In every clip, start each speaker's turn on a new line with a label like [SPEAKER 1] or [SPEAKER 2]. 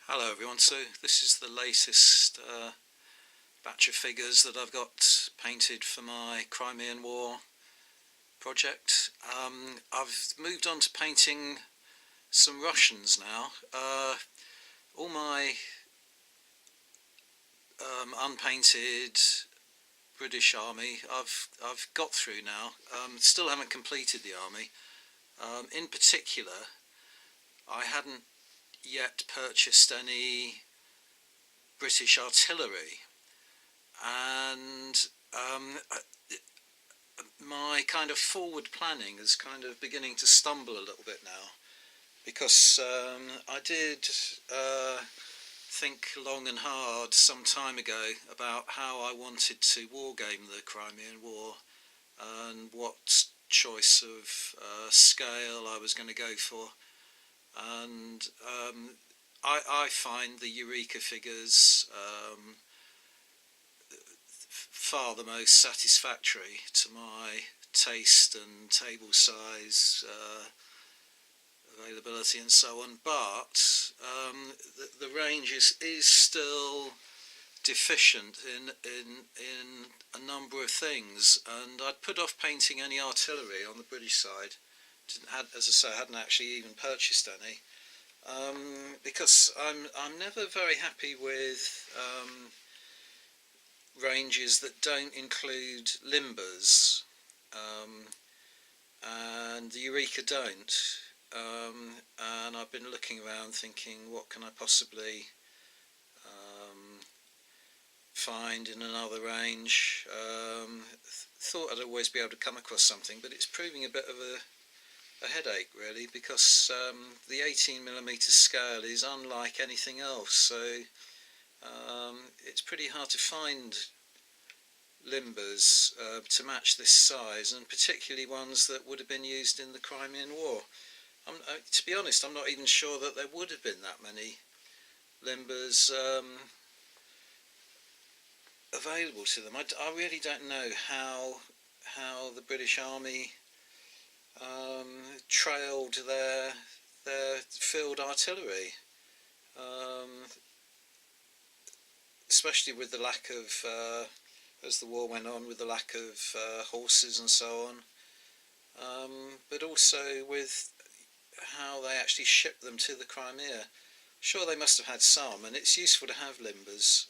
[SPEAKER 1] Hello everyone, so this is the latest batch of figures that I've got painted for my Crimean War project. I've moved on to painting some Russians now. All my unpainted British army I've got through now. Still haven't completed the army. In particular, I hadn't yet purchased any British artillery, and my kind of forward planning is kind of beginning to stumble a little bit now, because I did think long and hard some time ago about how I wanted to wargame the Crimean War and what choice of scale I was going to go for. And I find the Eureka figures far the most satisfactory to my taste and table size, availability and so on, but the range is still deficient in a number of things, and I'd put off painting any artillery on the British side. As I say, I hadn't actually even purchased any, because I'm never very happy with ranges that don't include limbers, and the Eureka don't, and I've been looking around thinking, what can I possibly find in another range. Thought I'd always be able to come across something, but it's proving a bit of a headache really, because the 18mm scale is unlike anything else, so it's pretty hard to find limbers to match this size, and particularly ones that would have been used in the Crimean War. To be honest, I'm not even sure that there would have been that many limbers available to them. I really don't know how the British Army trailed their field artillery, especially with the lack of, as the war went on, with the lack of horses and so on, but also with how they actually shipped them to the Crimea. Sure, they must have had some, and it's useful to have limbers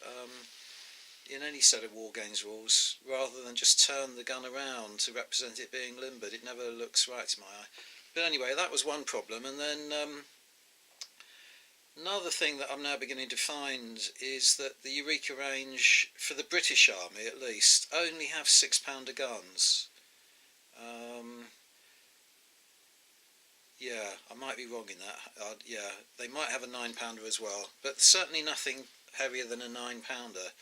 [SPEAKER 1] in any set of war games rules, rather than just turn the gun around to represent it being limbered. It never looks right to my eye. But anyway, that was one problem, and then another thing that I'm now beginning to find is that the Eureka range, for the British Army at least, only have 6-pounder guns. Yeah, I might be wrong in that. Yeah, they might have a 9-pounder as well, but certainly nothing heavier than a 9-pounder.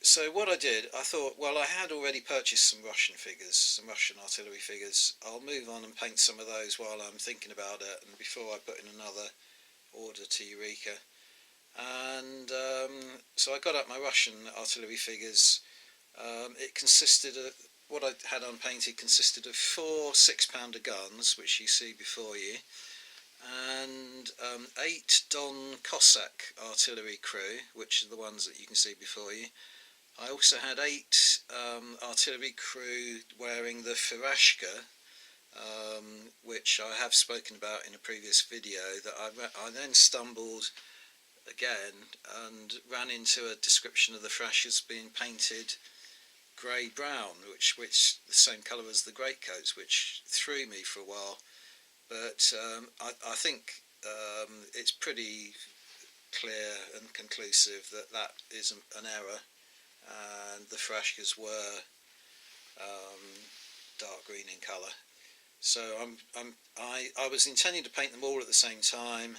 [SPEAKER 1] So what I did, I thought, well, I had already purchased some Russian figures, some Russian artillery figures. I'll move on and paint some of those while I'm thinking about it, and before I put in another order to Eureka. And so I got up my Russian artillery figures. It consisted of, what I had unpainted consisted of 4 6-pounder guns, which you see before you, and 8 Don Cossack artillery crew, which are the ones that you can see before you. I also had 8 artillery crew wearing the Firashka, which I have spoken about in a previous video, that I then stumbled again and ran into a description of the Firashkas being painted grey-brown, which the same colour as the greatcoats, which threw me for a while. But I think it's pretty clear and conclusive that that is an error, and the Firashkas were dark green in colour. So I was intending to paint them all at the same time,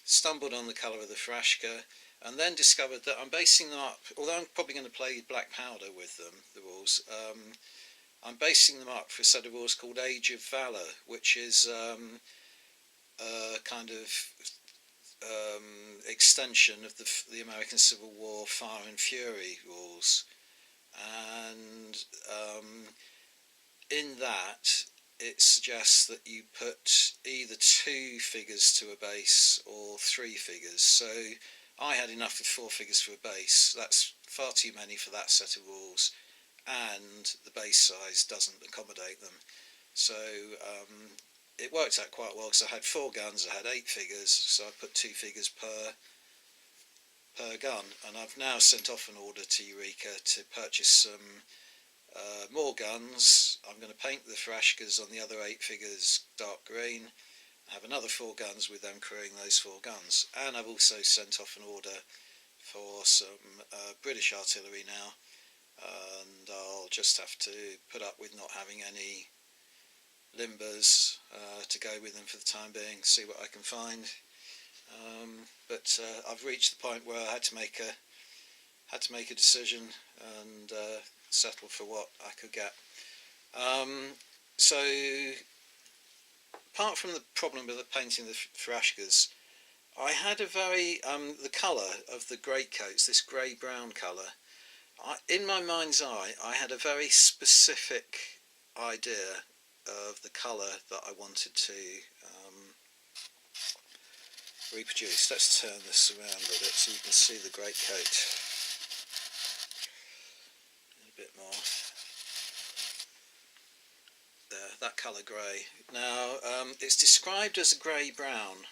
[SPEAKER 1] stumbled on the colour of the Firashka, and then discovered that I'm basing them up, although I'm probably going to play black powder with them, the rules, I'm basing them up for a set of rules called Age of Valour, which is a kind of extension of the American Civil War Fire and Fury rules. And in that, it suggests that you put either 2 figures to a base or 3 figures. So I had enough of 4 figures for a base. That's far too many for that set of rules, and the base size doesn't accommodate them. So it worked out quite well because I had 4 guns, I had 8 figures, so I put 2 figures per gun, and I've now sent off an order to Eureka to purchase some more guns. I'm going to paint the Thrashkers on the other 8 figures dark green. I have another 4 guns with them crewing those 4 guns, and I've also sent off an order for some British artillery now, and I'll just have to put up with not having any limbers to go with them for the time being, see what I can find. But I've reached the point where I had to make a decision and settle for what I could get. So apart from the problem with the painting the Thrashkers, I had a very the colour of the greatcoats, this grey-brown colour. In my mind's eye, I had a very specific idea of the colour that I wanted to reproduce. Let's turn this around a bit so you can see the greatcoat a bit more. There, that colour grey. Now it's described as a grey-brown.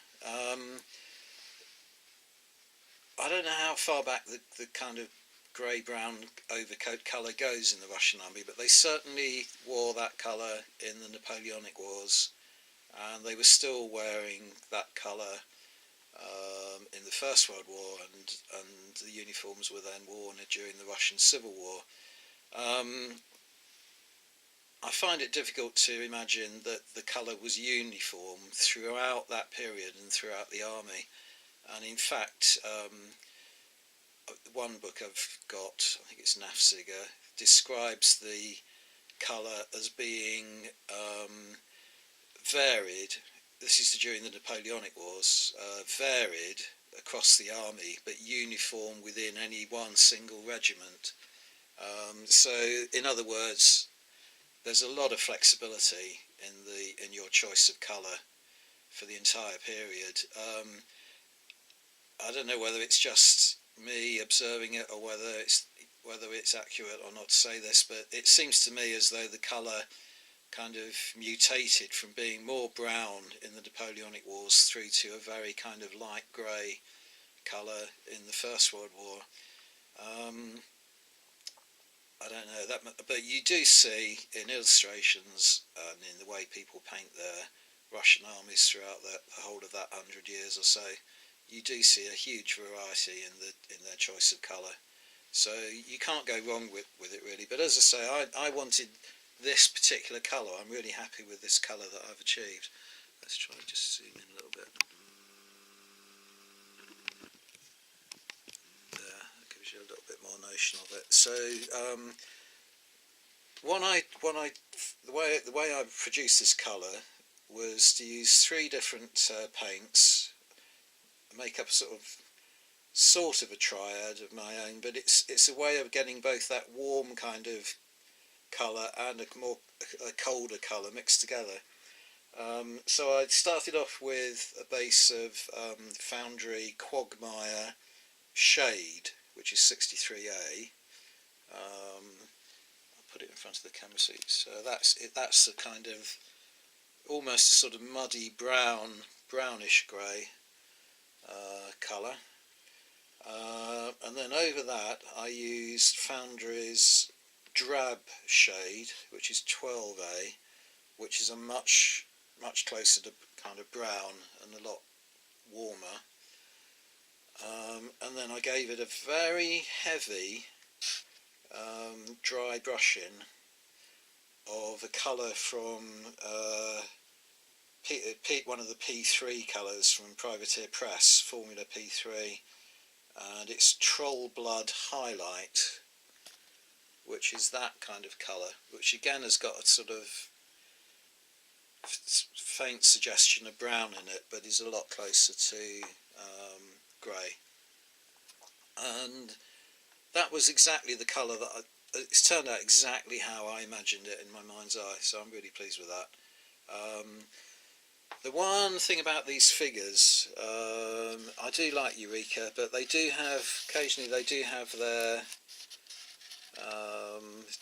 [SPEAKER 1] I don't know how far back the kind of grey-brown overcoat colour goes in the Russian army, but they certainly wore that colour in the Napoleonic Wars, and they were still wearing that colour in the First World War, and the uniforms were then worn during the Russian Civil War. I find it difficult to imagine that the colour was uniform throughout that period and throughout the army. And in fact, one book I've got, I think it's Nafziger, describes the colour as being varied. This is during the Napoleonic Wars, varied across the army, but uniform within any one single regiment. So, in other words, there's a lot of flexibility in your choice of colour for the entire period. I don't know whether it's just me observing it or whether it's accurate or not to say this, but it seems to me as though the colour kind of mutated from being more brown in the Napoleonic Wars through to a very kind of light grey colour in the First World War. I don't know that, but you do see in illustrations and in the way people paint their Russian armies throughout the whole of that 100 years or so, you do see a huge variety in their choice of colour. So you can't go wrong with it really. But as I say, I wanted this particular colour. I'm really happy with this colour that I've achieved. Let's try and just zoom in a little bit. There, that gives you a little bit more notion of it. So the way I produced this colour was to use 3 different paints, make up sort of a triad of my own, but it's a way of getting both that warm kind of colour and a colder colour mixed together. So I started off with a base of Foundry Quagmire Shade, which is 63A. I'll put it in front of the camera so that's a kind of almost a sort of muddy brownish grey colour. And then over that I used Foundry's Drab Shade, which is 12A, which is a much closer to kind of brown and a lot warmer. And then I gave it a very heavy dry brushing of a colour from one of the P3 colours from Privateer Press, Formula P3, and it's Troll Blood Highlight, which is that kind of colour, which again has got a sort of faint suggestion of brown in it, but is a lot closer to grey. And that was exactly the colour that it's turned out exactly how I imagined it in my mind's eye, so I'm really pleased with that. The one thing about these figures, I do like Eureka, but they do have, occasionally they do have their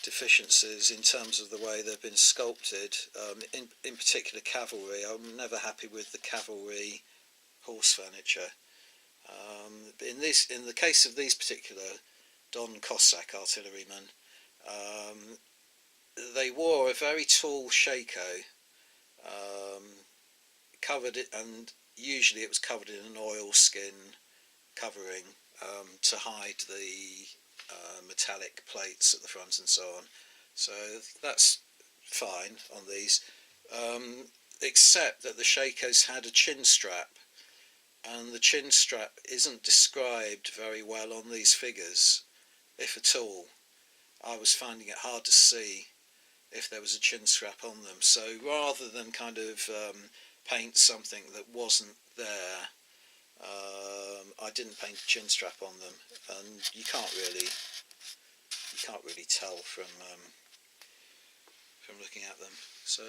[SPEAKER 1] deficiencies in terms of the way they've been sculpted. In particular cavalry, I'm never happy with the cavalry horse furniture. In the case of these particular Don Cossack artillerymen, they wore a very tall shako, covered it, and usually it was covered in an oilskin covering to hide the metallic plates at the front and so on. So that's fine on these, except that the shakos had a chin strap, and the chin strap isn't described very well on these figures, if at all. I was finding it hard to see if there was a chin strap on them, so rather than kind of paint something that wasn't there, I didn't paint a chin strap on them, and you can't really tell from looking at them. So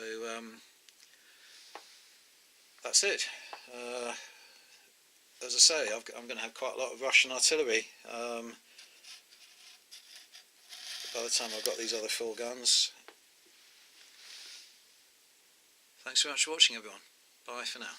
[SPEAKER 1] that's it. As I say, I'm going to have quite a lot of Russian artillery by the time I've got these other 4 guns. Thanks very much for watching, everyone. Bye for now.